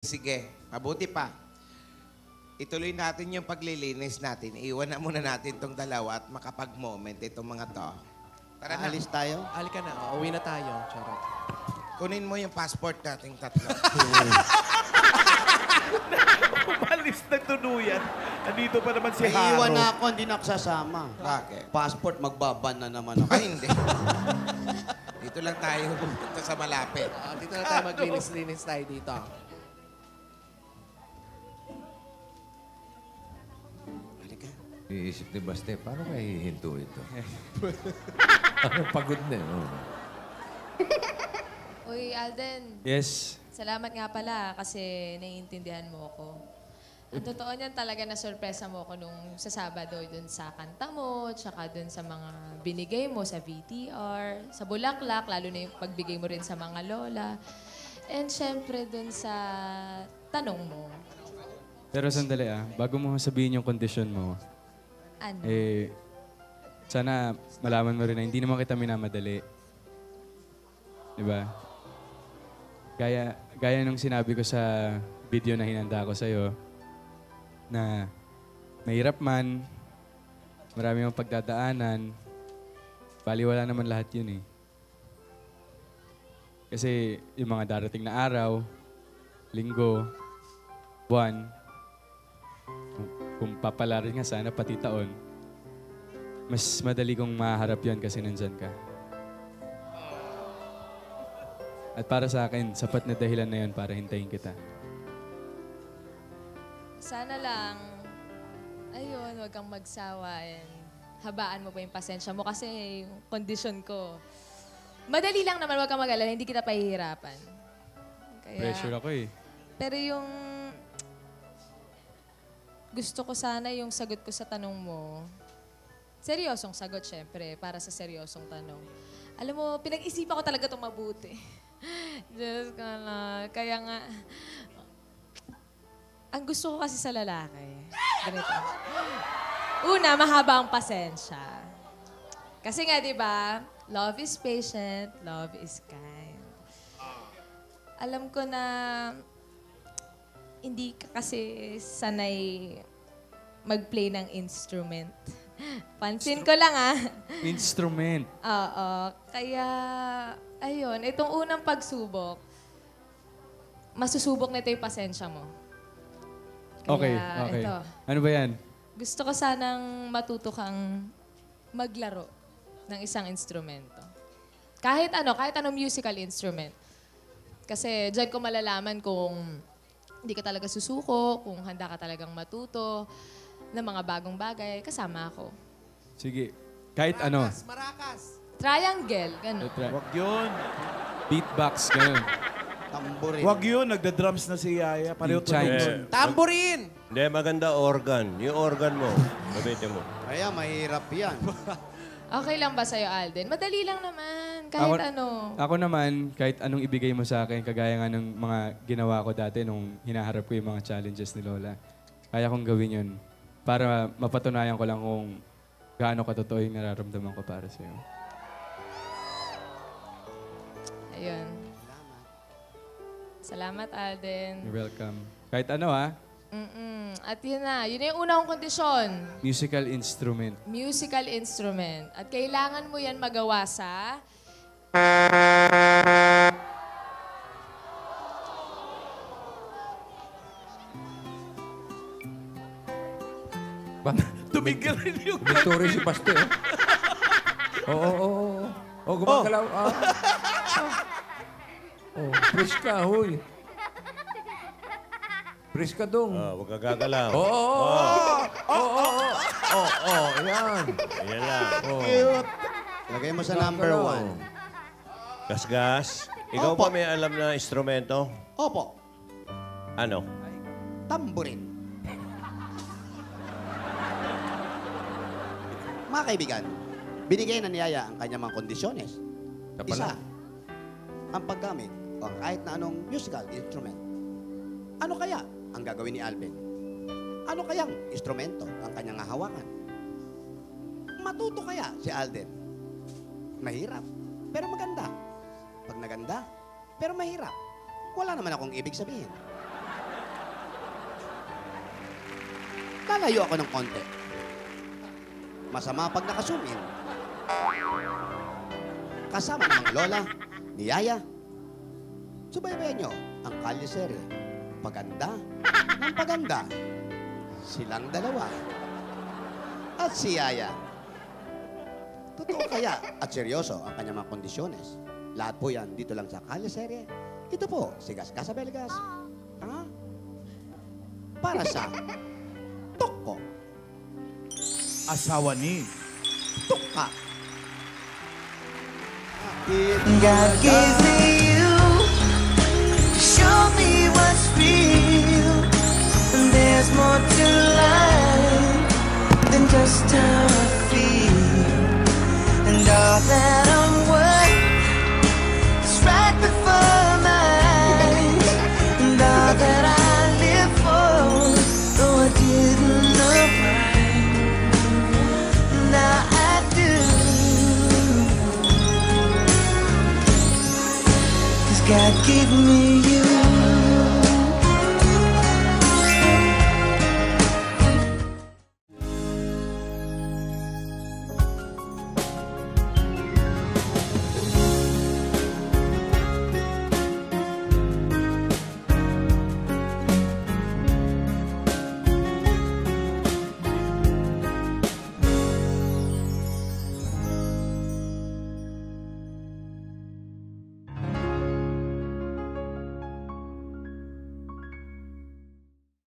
Sige, mabuti pa. Ituloy natin yung paglilinis natin. Iwan na muna natin itong dalawa at makapag-moment itong mga to. Tara na. Alis tayo? Halika na, uwi na tayo. Charot. Kunin mo yung passport nating tatlo. Umalis na tuluyan. Andito pa naman si May Haro. iwan na ako, hindi na ako sasama. Bakit? Passport, magbaban na naman ako. Ay, hindi. Dito lang tayo pupunta sa malapit. Dito na tayo maglinis-linis tayo dito. Halika. Iisip ni Baste, paano kaya hihinto ito? Parang pagod na. Oh. Uy, Alden. Yes. Salamat nga pala kasi naiintindihan mo ako. Ang totoo niyan talaga na sorpresa mo ako nung sa Sabado dun sa kanta mo, tsaka dun sa mga binigay mo sa VTR, sa Bulaklak, lalo na yung pagbigay mo rin sa mga lola. And syempre dun sa tanong mo. Pero sandali bago mo sabihin yung kondisyon mo, Ano? sana malaman mo rin na hindi naman kita minamadali. Diba? Gaya nung sinabi ko sa video na hinanda ko sa'yo, na mahirap man, marami mong pagdadaanan, baliwala naman lahat yun eh. Kasi yung mga darating na araw, linggo, buwan, kung papala rin nga sana pati taon, mas madali kong maharap yun kasi nandyan ka. At para sa akin, sapat na dahilan na yun para hintayin kita. Sana lang, ayun, huwag kang magsawa and habaan mo pa yung pasensya mo kasi yung kondisyon ko. Madali lang naman, huwag kang mag-alala, hindi kita pahihirapan. Pressure ako eh. Pero yung gusto ko sana yung sagot ko sa tanong mo, seryosong sagot syempre, para sa seryosong tanong. Alam mo, pinag-isipan ko talaga itong mabuti. Diyos ko na. Kaya nga, ang gusto ko kasi sa lalaki, ganito. Una, mahaba ang pasensya. Kasi nga, di ba, love is patient, love is kind. Alam ko na hindi ka kasi sanay mag-play ng instrument. Pansin ko lang Instrument. Oo. Kaya, ayun, itong unang pagsubok, masusubok na ito yung pasensya mo. Okay. Ito. Ano ba yan? Gusto ko sanang matuto kang maglaro ng isang instrumento. Kahit anong musical instrument. Kasi dyan ko malalaman kung hindi ka talaga susuko, kung handa ka talagang matuto ng mga bagong bagay, kasama ako. Sige. Kahit ano. Marakas! Triangle, gano'n. Wag yun. Beatbox, ganun. Tamburin. Wag yun. Nagda-drums na si Yaya. Pareho Yung chimes. tunog. Tamborin! Hindi, maganda organ. Yung organ mo, gamitin mo. Kaya mahirap yan. Okay lang ba sa'yo, Alden? Madali lang naman, kahit ano. Ako naman, kahit anong ibigay mo sa akin, kagaya nga ng mga ginawa ko dati nung hinaharap ko yung mga challenges ni Lola, kaya kong gawin yun para mapatunayan ko lang kung gaano katotoo yung nararamdaman ko para sa'yo. Ayun. Salamat, Alden. You're welcome. Kahit ano At yun na yung una kong kondisyon. musical instrument. Musical instrument. At kailangan mo yan magawa sa... Tumigil rin yung... Victory si Baste. Oo. Oh, gumagalaw. Fresh ka, huy. Fresh ka dong. Huwag ka gagalaw. Yan. Ayan lang. Lagay mo sa number 1. Gasgas. Ikaw Opo. ba may alam na instrumento? Opo, Ano? tamburin. Mga kaibigan, binigay na niyaya ang kanyang mga kondisyones. Isa, ang paggamit o kahit na anong musical instrument. Ano kaya ang gagawin ni Alvin? Ano kayang instrumento ang kanyang hahawakan? Matuto kaya si Alden? Mahirap, pero maganda. Pag naganda, pero mahirap, wala naman akong ibig sabihin. lalayo ako ng konti. Masama pag naka-zoom in. Kasama ng mga lola, ni Yaya. Subaybayan nyo ang Kalye Paganda ng paganda. Silang dalawa. At si Yaya. Totoo kaya at seryoso ang kanyang mga kondisyones. Lahat po yan dito lang sa Kalye. Ito po, si Gasgasa Belgas. Ha? Para sa Toko. Asawa ni. Tuka. God gave me you to show me what's real. And there's more to life than just how I feel. And all that I'm worth is right before my eyes. And all that I live for, though I didn't know right, now I do. God gave me you.